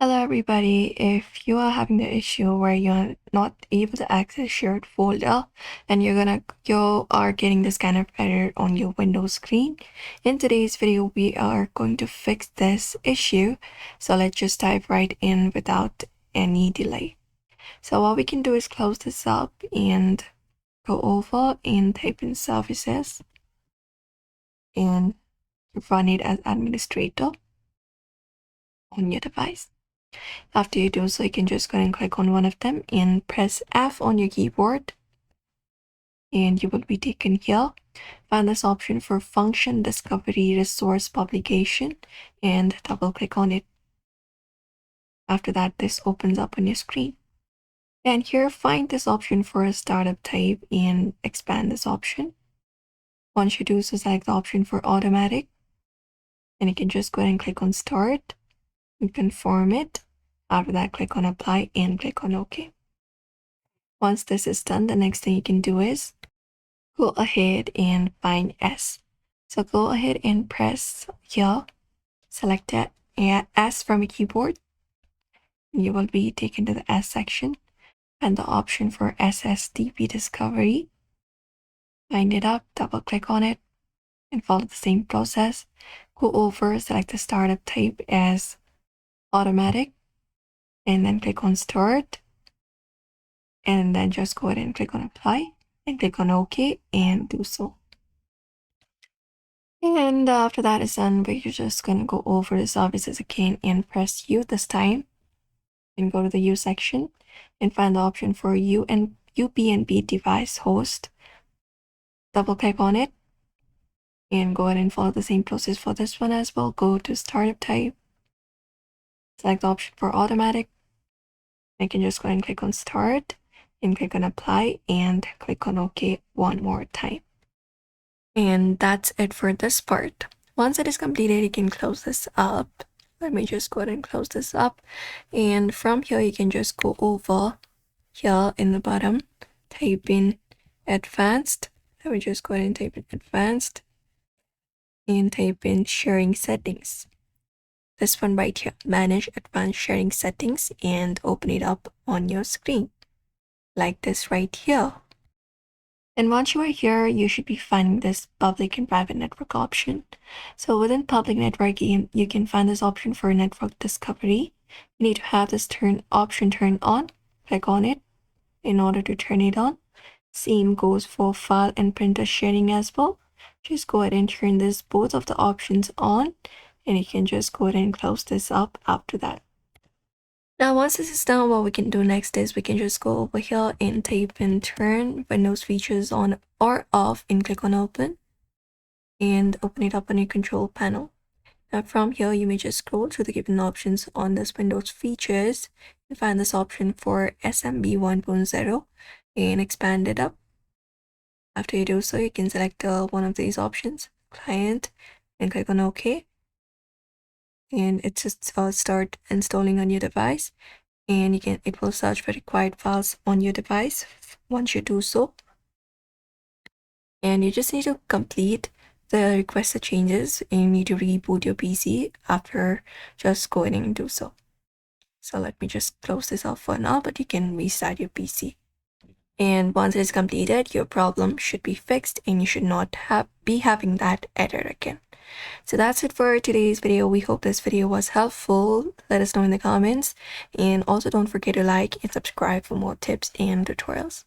Hello everybody, if you are having the issue where you're not able to access shared folder and you are getting this kind of error on your Windows screen, in today's video we are going to fix this issue. So let's just dive right in without any delay. So what we can do is close this up and go over and type in services and run it as administrator on your device. After you do so, you can just go ahead and click on one of them and press F on your keyboard. And you will be taken here. Find this option for Function Discovery Resource Publication and double click on it. After that, this opens up on your screen. And here, find this option for a startup type and expand this option. Once you do so, select the option for automatic. And you can just go ahead and click on Start and confirm it. After that, click on Apply and click on OK. Once this is done, the next thing you can do is go ahead and find S. So go ahead and press here, select that S from your keyboard. You will be taken to the S section and the option for SSDP Discovery. Find it up, double click on it, and follow the same process. Go over, select the startup type as automatic, and then click on Start. And then just go ahead and click on Apply and click on OK and do so. And after that is done, we're just going to go over the services again and press U this time and go to the U section and find the option for UPnB device host. Double click on it and go ahead and follow the same process for this one as well. Go to startup type, select the option for automatic. I can just go ahead and click on Start and click on Apply and click on OK one more time. And that's it for this part. Once it is completed, you can close this up. Let me just go ahead and close this up. And from here, you can just go over here in the bottom, type in Advanced. Let me just go ahead and type in Advanced and type in Sharing Settings. This one right here, Manage Advanced Sharing Settings, and open it up on your screen like this right here. And once you are here, you should be finding this public and private network option. So within public network, you can find this option for network discovery. You need to have this option turned on. Click on it in order to turn it on. Same goes for file and printer sharing as well. Just go ahead and turn both of the options on, and you can just go ahead and close this up after that. Now, once this is done, what we can do next is we can just go over here and type in turn Windows features on or off and click on open and open it up on your control panel. Now from here, you may just scroll through the given options on this Windows features and find this option for SMB 1.0 and expand it up. After you do so, you can select one of these options, client, and click on OK. And it just start installing on your device, and it will search for required files on your device once you do so. And you just need to complete the requested changes, and you need to reboot your PC after just going and do so. So let me just close this off for now, but you can restart your PC. And once it is completed, your problem should be fixed and you should not be having that error again. So that's it for today's video. We hope this video was helpful. Let us know in the comments, and also don't forget to like and subscribe for more tips and tutorials.